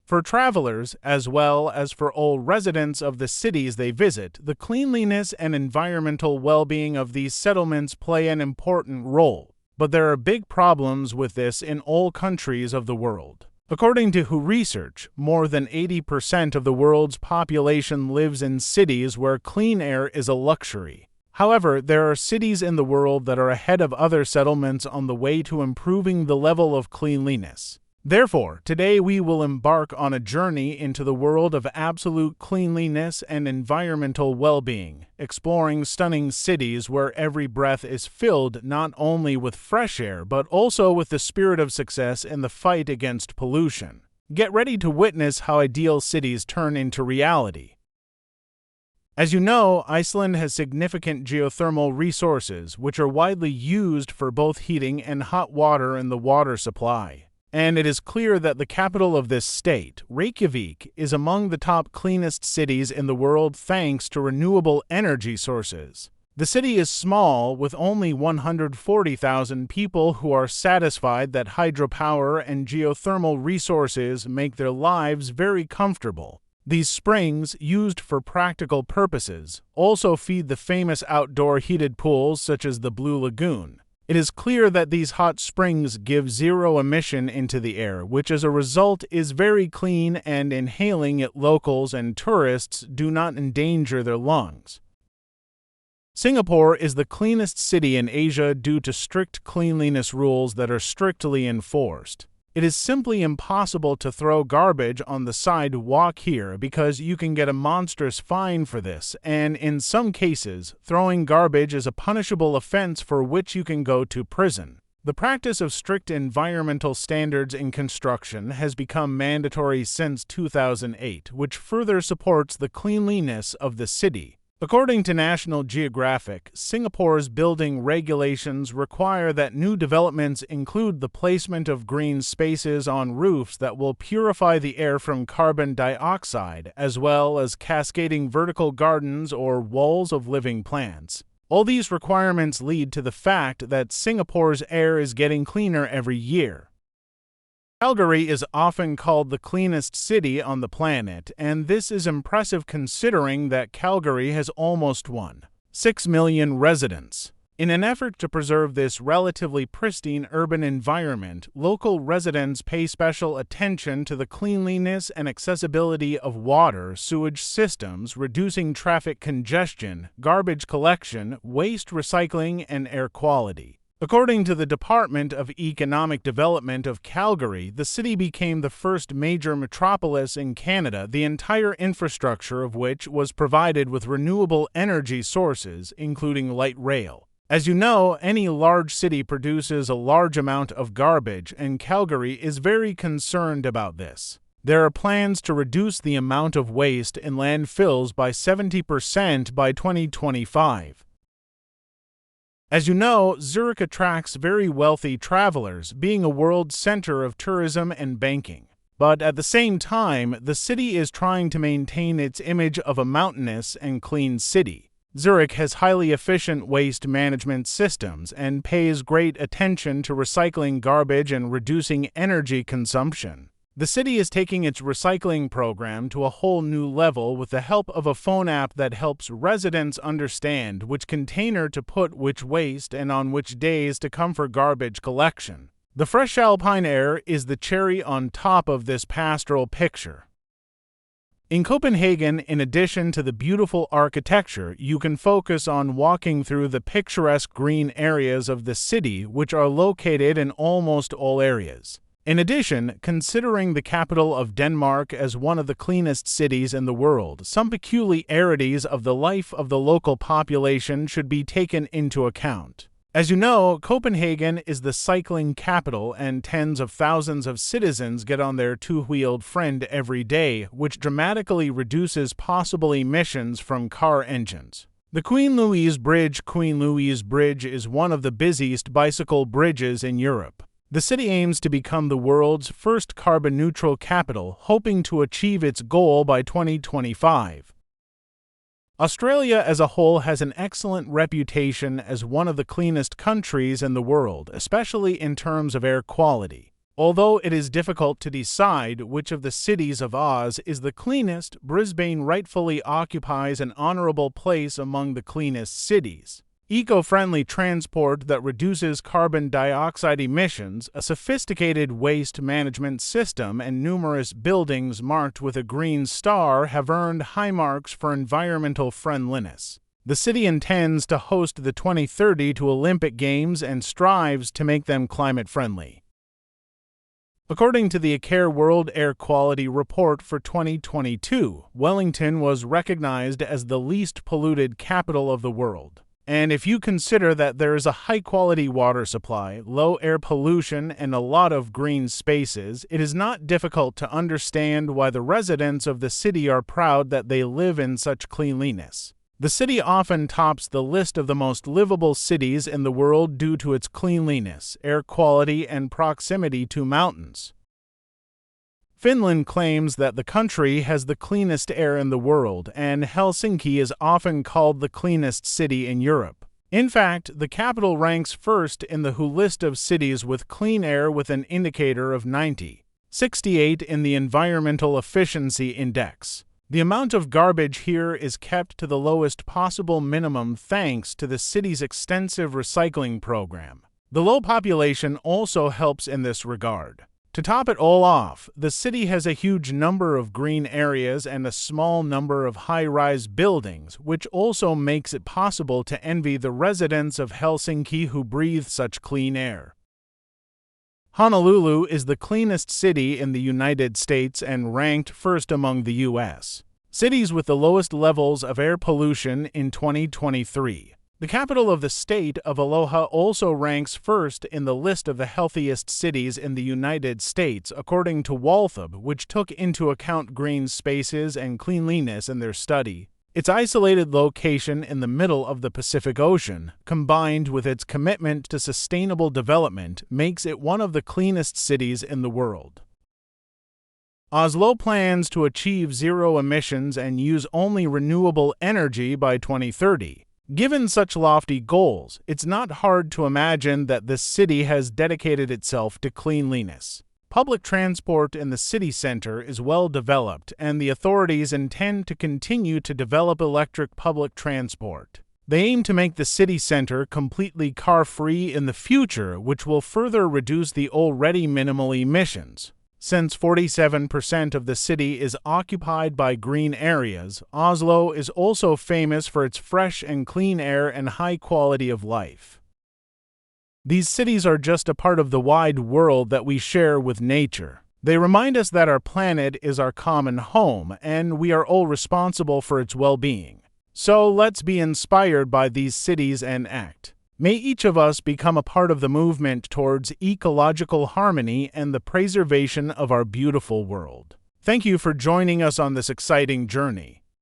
For travelers, as well as for all residents of the cities they visit, the cleanliness and environmental well-being of these settlements play an important role. But there are big problems with this in all countries of the world. According to WHO research, more than 80% of the world's population lives in cities where clean air is a luxury. However, there are cities in the world that are ahead of other settlements on the way to improving the level of cleanliness. Therefore, today we will embark on a journey into the world of absolute cleanliness and environmental well-being, exploring stunning cities where every breath is filled not only with fresh air but also with the spirit of success in the fight against pollution. Get ready to witness how ideal cities turn into reality. As you know, Iceland has significant geothermal resources which are widely used for both heating and hot water in the water supply. And it is clear that the capital of this state, Reykjavik, is among the top cleanest cities in the world thanks to renewable energy sources. The city is small, with only 140,000 people who are satisfied that hydropower and geothermal resources make their lives very comfortable. These springs, used for practical purposes, also feed the famous outdoor heated pools such as the Blue Lagoon. It is clear that these hot springs give zero emission into the air, which as a result is very clean, and inhaling it locals and tourists do not endanger their lungs. Singapore is the cleanest city in Asia due to strict cleanliness rules that are strictly enforced. It is simply impossible to throw garbage on the sidewalk here because you can get a monstrous fine for this, and in some cases, throwing garbage is a punishable offense for which you can go to prison. The practice of strict environmental standards in construction has become mandatory since 2008, which further supports the cleanliness of the city. According to National Geographic, Singapore's building regulations require that new developments include the placement of green spaces on roofs that will purify the air from carbon dioxide, as well as cascading vertical gardens or walls of living plants. All these requirements lead to the fact that Singapore's air is getting cleaner every year. Calgary is often called the cleanest city on the planet, and this is impressive considering that Calgary has almost 1.6 million residents. In an effort to preserve this relatively pristine urban environment, local residents pay special attention to the cleanliness and accessibility of water, sewage systems, reducing traffic congestion, garbage collection, waste recycling, and air quality. According to the Department of Economic Development of Calgary, the city became the first major metropolis in Canada, the entire infrastructure of which was provided with renewable energy sources, including light rail. As you know, any large city produces a large amount of garbage, and Calgary is very concerned about this. There are plans to reduce the amount of waste in landfills by 70% by 2025. As you know, Zurich attracts very wealthy travelers, being a world center of tourism and banking. But at the same time, the city is trying to maintain its image of a mountainous and clean city. Zurich has highly efficient waste management systems and pays great attention to recycling garbage and reducing energy consumption. The city is taking its recycling program to a whole new level with the help of a phone app that helps residents understand which container to put which waste and on which days to come for garbage collection. The fresh alpine air is the cherry on top of this pastoral picture. In Copenhagen, in addition to the beautiful architecture, you can focus on walking through the picturesque green areas of the city, which are located in almost all areas. In addition, considering the capital of Denmark as one of the cleanest cities in the world, some peculiarities of the life of the local population should be taken into account. As you know, Copenhagen is the cycling capital, and tens of thousands of citizens get on their two-wheeled friend every day, which dramatically reduces possible emissions from car engines. The Queen Louise Bridge is one of the busiest bicycle bridges in Europe. The city aims to become the world's first carbon-neutral capital, hoping to achieve its goal by 2025. Australia as a whole has an excellent reputation as one of the cleanest countries in the world, especially in terms of air quality. Although it is difficult to decide which of the cities of Oz is the cleanest, Brisbane rightfully occupies an honorable place among the cleanest cities. Eco-friendly transport that reduces carbon dioxide emissions, a sophisticated waste management system, and numerous buildings marked with a green star have earned high marks for environmental friendliness. The city intends to host the 2030 Olympic Games and strives to make them climate-friendly. According to the Acare World Air Quality Report for 2022, Wellington was recognized as the least polluted capital of the world. And if you consider that there is a high-quality water supply, low air pollution, and a lot of green spaces, it is not difficult to understand why the residents of the city are proud that they live in such cleanliness. The city often tops the list of the most livable cities in the world due to its cleanliness, air quality, and proximity to mountains. Finland claims that the country has the cleanest air in the world, and Helsinki is often called the cleanest city in Europe. In fact, the capital ranks first in the WHO list of cities with clean air with an indicator of 90, 68 in the Environmental Efficiency Index. The amount of garbage here is kept to the lowest possible minimum thanks to the city's extensive recycling program. The low population also helps in this regard. To top it all off, the city has a huge number of green areas and a small number of high-rise buildings, which also makes it possible to envy the residents of Helsinki who breathe such clean air. Honolulu is the cleanest city in the United States and ranked first among the U.S. cities with the lowest levels of air pollution in 2023. The capital of the state of Aloha also ranks first in the list of the healthiest cities in the United States, according to Walthab, which took into account green spaces and cleanliness in their study. Its isolated location in the middle of the Pacific Ocean, combined with its commitment to sustainable development, makes it one of the cleanest cities in the world. Oslo plans to achieve zero emissions and use only renewable energy by 2030. Given such lofty goals, it's not hard to imagine that this city has dedicated itself to cleanliness. Public transport in the city center is well developed, and the authorities intend to continue to develop electric public transport. They aim to make the city center completely car-free in the future, which will further reduce the already minimal emissions. Since 47% of the city is occupied by green areas, Oslo is also famous for its fresh and clean air and high quality of life. These cities are just a part of the wide world that we share with nature. They remind us that our planet is our common home, and we are all responsible for its well-being. So let's be inspired by these cities and act. May each of us become a part of the movement towards ecological harmony and the preservation of our beautiful world. Thank you for joining us on this exciting journey.